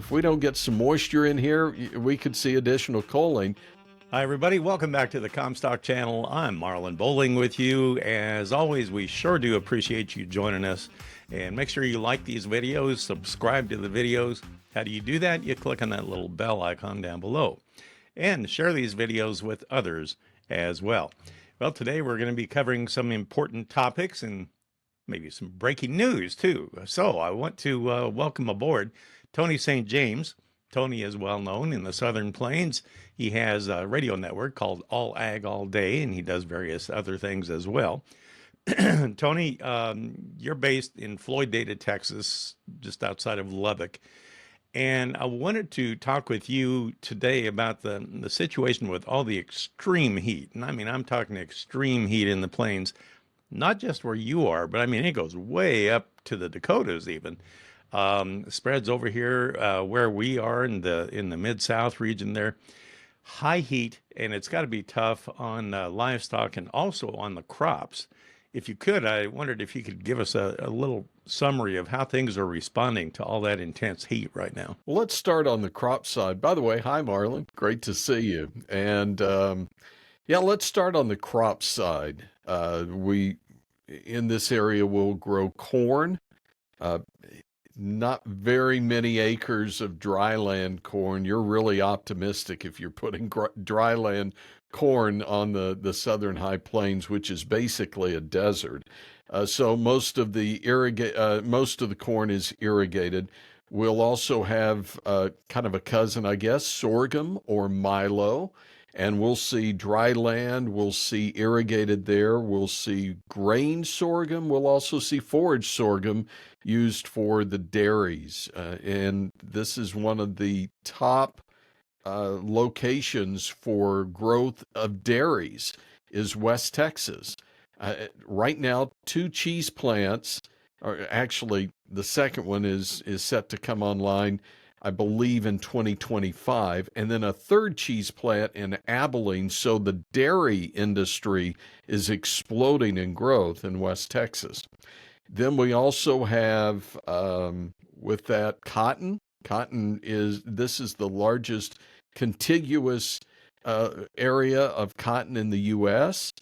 if we don't get some moisture in here, we could see additional culling. Hi, everybody. Welcome back to the Comstock channel. I'm Marlin Bohling with you. As always, we sure do appreciate you joining us. And make sure you like these videos, subscribe to the videos. How do you do that? You click on that little bell icon down below. And share these videos with others as well. Well, today we're going to be covering some important topics and maybe some breaking news, too. So I want to welcome aboard Tony St. James. Tony is well known in the Southern Plains. He has a radio network called All Ag All Day, and he does various other things as well. Tony, you're based in Floydada, Texas, just outside of Lubbock. And I wanted to talk with you today about the situation with all the extreme heat. And I mean, I'm talking extreme heat in the plains, not just where you are, but I mean, it goes way up to the Dakotas even. Spreads over here where we are in the Mid-South region there. High heat, and it's got to be tough on livestock and also on the crops. If you could, I wondered if you could give us a little summary of how things are responding to all that intense heat right now. Well, let's start on the crop side. By the way, hi, Marlin. Great to see you. And yeah, let's start on the crop side. We, in this area, will grow corn. Not very many acres of dryland corn. You're really optimistic if you're putting dryland corn on the southern high plains, which is basically a desert. So most of the corn is irrigated. We'll also have kind of a cousin, I guess, sorghum or milo. And we'll see dry land, we'll see irrigated there, we'll see grain sorghum, we'll also see forage sorghum used for the dairies. And this is one of the top locations for growth of dairies is West Texas. Right now, 2 cheese plants, or actually the second one is set to come online, I believe, in 2025, and then a 3rd cheese plant in Abilene. So the dairy industry is exploding in growth in West Texas. Then we also have, with that, cotton. This is the largest contiguous area of cotton in the U.S.,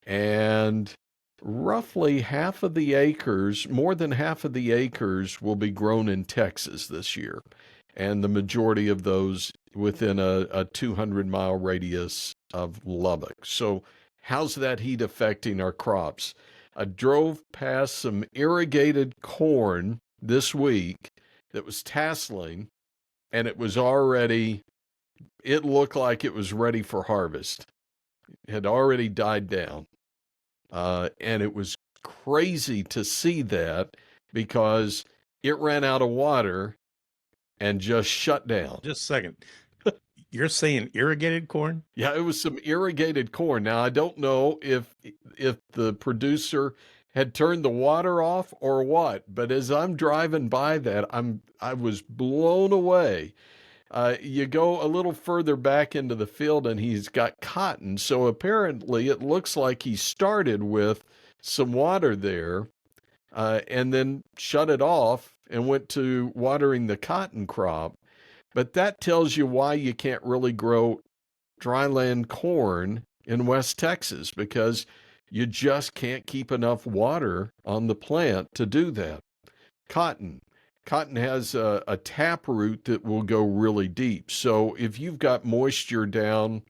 and roughly half of the acres, more than half of the acres, will be grown in Texas this year. And the majority of those within a 200-mile radius of Lubbock. So how's that heat affecting our crops? I drove past some irrigated corn this week that was tasseling, and it looked like it was ready for harvest. It had already died down. And it was crazy to see that because it ran out of water and just shut down. Just a second. You're saying irrigated corn? Yeah, it was some irrigated corn. Now, I don't know if the producer had turned the water off or what, but as I'm driving by that, I was blown away. You go a little further back into the field and he's got cotton. So apparently it looks like he started with some water there and then shut it off and went to watering the cotton crop. But that tells you why you can't really grow dryland corn in West Texas, because you just can't keep enough water on the plant to do that. Cotton has a tap root that will go really deep. So if you've got moisture down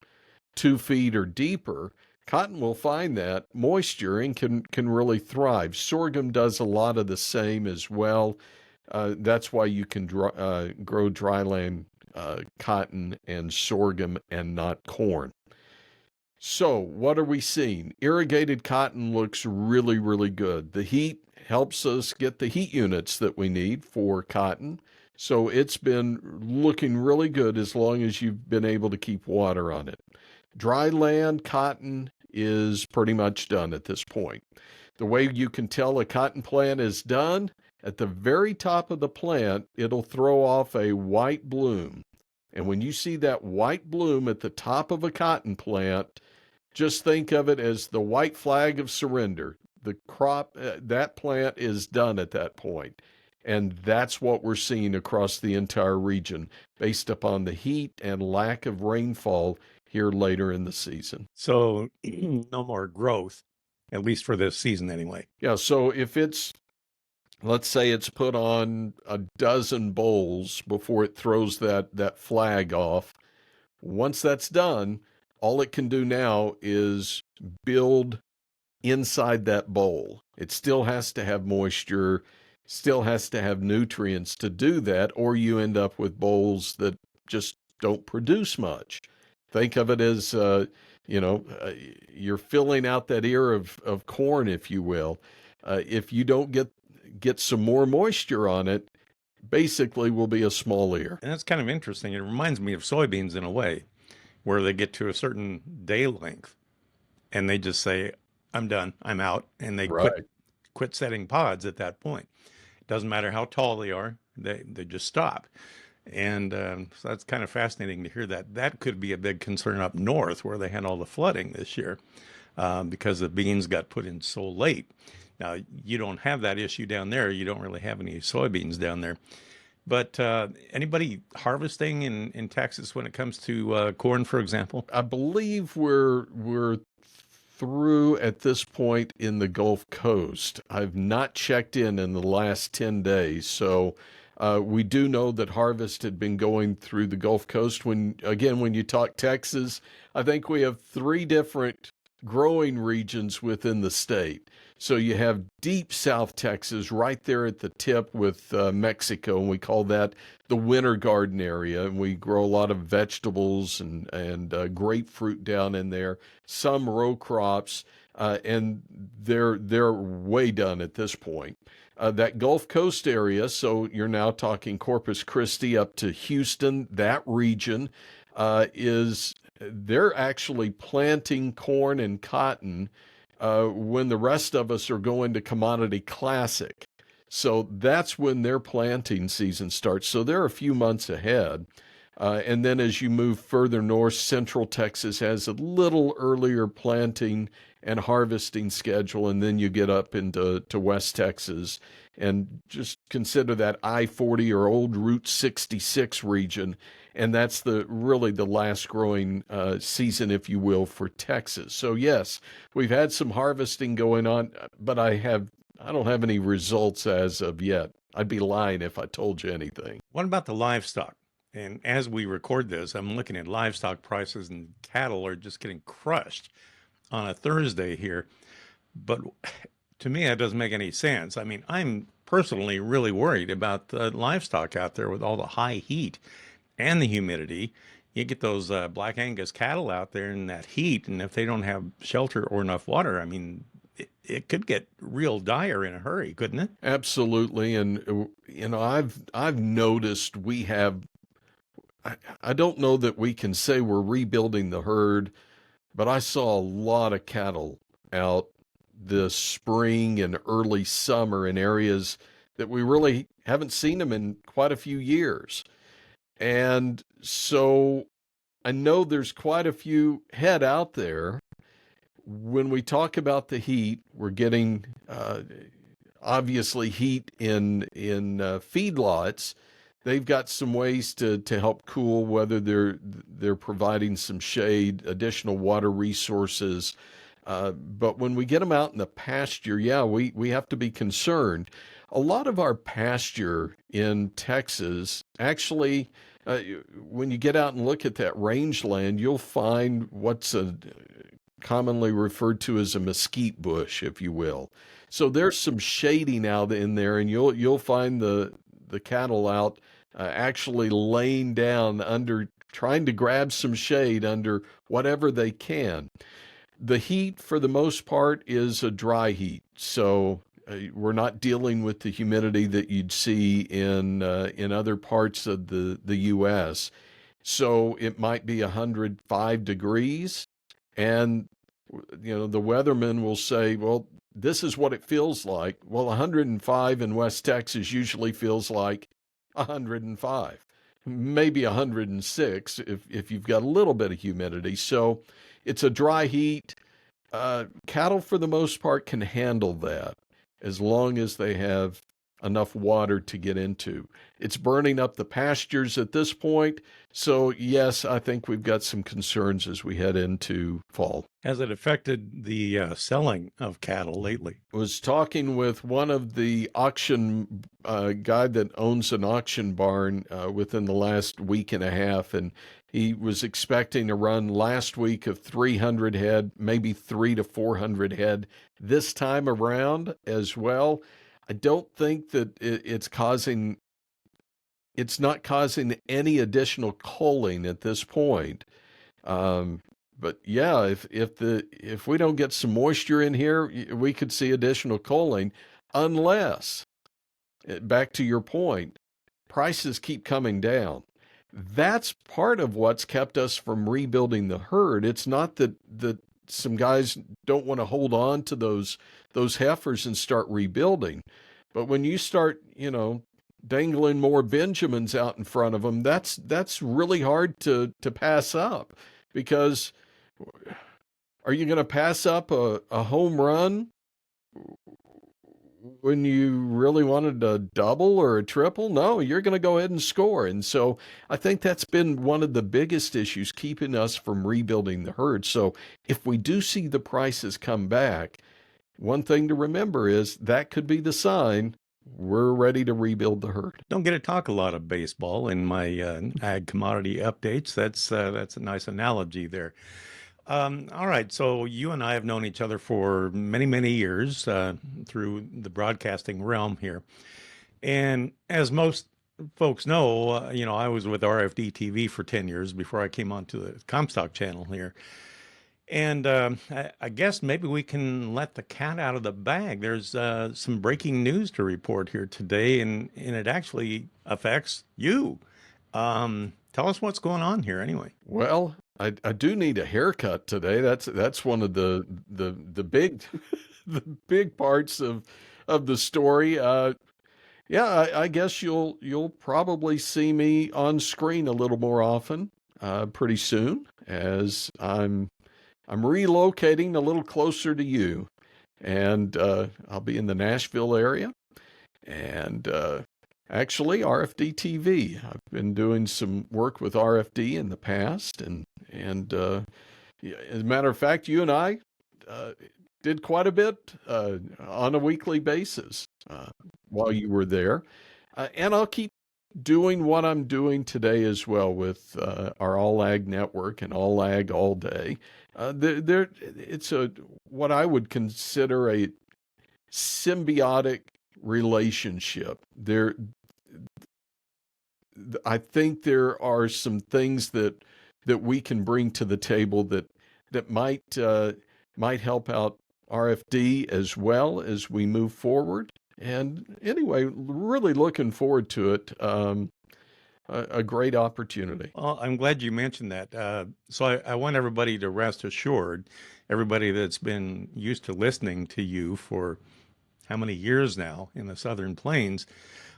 2 feet or deeper, cotton will find that moisture and can really thrive. Sorghum does a lot of the same as well. That's why you can grow dryland cotton and sorghum and not corn. So what are we seeing? Irrigated cotton looks really, really good. The heat helps us get the heat units that we need for cotton. So it's been looking really good as long as you've been able to keep water on it. Dry land cotton is pretty much done at this point. The way you can tell a cotton plant is done, at the very top of the plant, it'll throw off a white bloom. And when you see that white bloom at the top of a cotton plant, just think of it as the white flag of surrender. The crop, that plant is done at that point. And that's what we're seeing across the entire region based upon the heat and lack of rainfall here later in the season. So no more growth, at least for this season anyway. Yeah, so if it's, let's say it's put on a dozen bowls before it throws that flag off, once that's done, all it can do now is build inside that bowl. It still has to have moisture, still has to have nutrients to do that, or you end up with bowls that just don't produce much. Think of it as, you're filling out that ear of corn, if you will. If you don't get some more moisture on it, basically will be a small ear. And that's kind of interesting. It reminds me of soybeans in a way, where they get to a certain day length and they just say, I'm done, I'm out. And they Right. quit setting pods at that point. It doesn't matter how tall they are, they just stop. And so that's kind of fascinating to hear that. That could be a big concern up north where they had all the flooding this year because the beans got put in so late. Now, you don't have that issue down there. You don't really have any soybeans down there. But anybody harvesting in Texas when it comes to corn, for example? I believe we're through at this point in the Gulf Coast. I've not checked in the last 10 days, so we do know that harvest had been going through the Gulf Coast. When you talk Texas, I think we have 3 different growing regions within the state. So you have deep South Texas right there at the tip with Mexico, and we call that the winter garden area. And we grow a lot of vegetables and grapefruit down in there, some row crops, and they're way done at this point. That Gulf Coast area, so you're now talking Corpus Christi up to Houston, that region they're actually planting corn and cotton when the rest of us are going to commodity classic. So that's when their planting season starts. So they're a few months ahead. And then as you move further north, Central Texas has a little earlier planting and harvesting schedule. And then you get up into West Texas and just consider that I-40 or old Route 66 region. And that's really the last growing season, if you will, for Texas. So yes, we've had some harvesting going on, but I don't have any results as of yet. I'd be lying if I told you anything. What about the livestock? And as we record this, I'm looking at livestock prices, and cattle are just getting crushed on a Thursday here. But to me, that doesn't make any sense. I mean, I'm personally really worried about the livestock out there with all the high heat and the humidity. You get those Black Angus cattle out there in that heat, and if they don't have shelter or enough water, I mean, it could get real dire in a hurry, couldn't it? Absolutely. And, I've noticed we have, I don't know that we can say we're rebuilding the herd, but I saw a lot of cattle out this spring and early summer in areas that we really haven't seen them in quite a few years. And so I know there's quite a few head out there. When we talk about the heat, we're getting obviously heat in feedlots. They've got some ways to help cool, whether they're providing some shade, additional water resources. But when we get them out in the pasture, yeah, we have to be concerned. A lot of our pasture in Texas, actually, when you get out and look at that rangeland, you'll find what's commonly referred to as a mesquite bush, if you will. So there's some shading out in there, and you'll find the cattle out actually laying down under, trying to grab some shade under whatever they can. The heat, for the most part, is a dry heat, so we're not dealing with the humidity that you'd see in other parts of the U.S. So it might be 105 degrees, and the weatherman will say, well, this is what it feels like. Well, 105 in West Texas usually feels like 105, maybe 106 if you've got a little bit of humidity. So it's a dry heat. Cattle, for the most part, can handle that as long as they have enough water to get into. It's burning up the pastures at this point. So, yes, I think we've got some concerns as we head into fall. Has it affected the selling of cattle lately? Was talking with one of the auction guy that owns an auction barn within the last week and a half, and he was expecting a run last week of 300 head, maybe 300 to 400 head this time around as well. I don't think that it's not causing any additional culling at this point. But yeah, if we don't get some moisture in here, we could see additional culling, unless, back to your point, prices keep coming down. That's part of what's kept us from rebuilding the herd. It's not that some guys don't want to hold on to those heifers and start rebuilding, but when you start, dangling more Benjamins out in front of them, that's really hard to pass up, because are you going to pass up a home run when you really wanted a double or a triple? No, you're going to go ahead and score. And so I think that's been one of the biggest issues keeping us from rebuilding the herd. So if we do see the prices come back, one thing to remember is that could be the sign we're ready to rebuild the herd. Don't get to talk a lot of baseball in my ag commodity updates. That's a nice analogy there. All right, so you and I have known each other for many, many years through the broadcasting realm here. And as most folks know, I was with RFD TV for 10 years before I came onto the Comstock channel here. And I guess maybe we can let the cat out of the bag. There's some breaking news to report here today, and it actually affects you. Tell us what's going on here anyway. Well, I do need a haircut today. That's one of the big the big parts of the story. Yeah, I guess you'll probably see me on screen a little more often pretty soon, as I'm relocating a little closer to you, and I'll be in the Nashville area, and actually RFD TV. I've been doing some work with RFD in the past, and as a matter of fact, you and I did quite a bit on a weekly basis while you were there, and I'll keep doing what I'm doing today as well with our All Ag Network and All Ag All Day. It's what I would consider a symbiotic relationship. I think there are some things that we can bring to the table that might help out RFD as well as we move forward. And anyway, really looking forward to it. A great opportunity. Well, I'm glad you mentioned that. So I want everybody to rest assured, everybody that's been used to listening to you for how many years now in the Southern Plains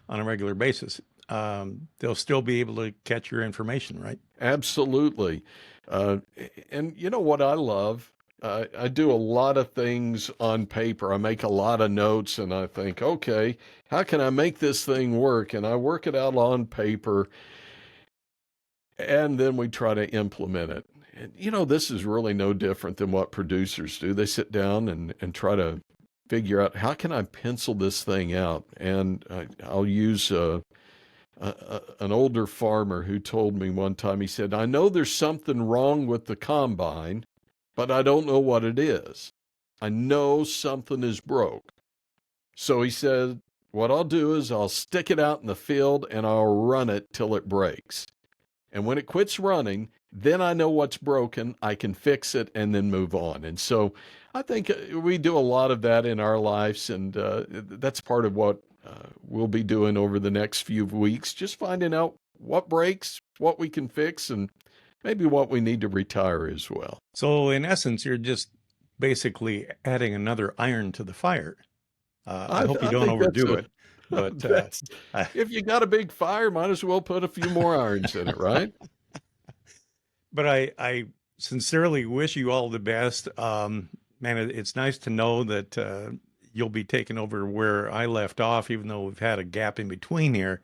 on a regular basis, they'll still be able to catch your information, right? Absolutely. And you know what I love? I do a lot of things on paper. I make a lot of notes, and I think, okay, how can I make this thing work? And I work it out on paper, and then we try to implement it. And this is really no different than what producers do. They sit down and try to figure out, how can I pencil this thing out? And I'll use an older farmer who told me one time, he said, I know there's something wrong with the combine, but I don't know what it is. I know something is broke. So he said, what I'll do is I'll stick it out in the field and I'll run it till it breaks. And when it quits running, then I know what's broken. I can fix it and then move on. And so I think we do a lot of that in our lives, and that's part of what we'll be doing over the next few weeks, just finding out what breaks, what we can fix, and maybe what we need to retire as well. So in essence, you're just basically adding another iron to the fire. I hope you don't overdo it. But if you got a big fire, might as well put a few more irons in it, right? But I sincerely wish you all the best. Man, it's nice to know that you'll be taking over where I left off, even though we've had a gap in between here.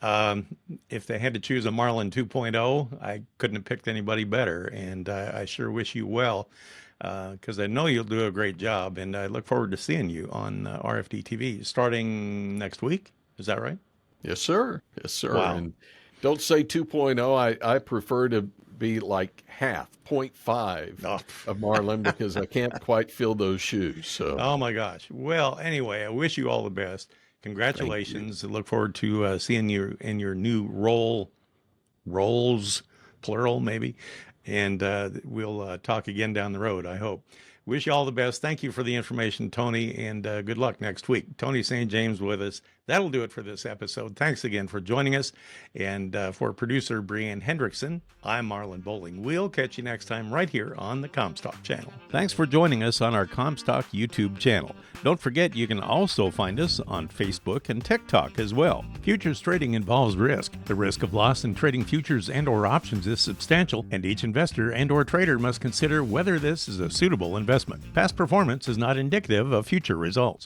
If they had to choose a Marlin 2.0, I couldn't have picked anybody better. And I sure wish you well, because I know you'll do a great job. And I look forward to seeing you on RFD TV starting next week. Is that right? Yes, sir. Yes, sir. Wow. And don't say 2.0. I prefer to be like half, 0.5 of Marlin because I can't quite fill those shoes. So. Oh my gosh. Well, anyway, I wish you all the best. Congratulations. I look forward to seeing you in your new roles, plural maybe. And we'll talk again down the road, I hope. Wish you all the best. Thank you for the information, Tony, and good luck next week. Tony St. James with us. That'll do it for this episode. Thanks again for joining us. And for producer Brianne Hendrickson, I'm Marlin Bohling. We'll catch you next time right here on the Comstock channel. Thanks for joining us on our Comstock YouTube channel. Don't forget you can also find us on Facebook and TikTok as well. Futures trading involves risk. The risk of loss in trading futures and or options is substantial, and each investor and or trader must consider whether this is a suitable investment. Past performance is not indicative of future results.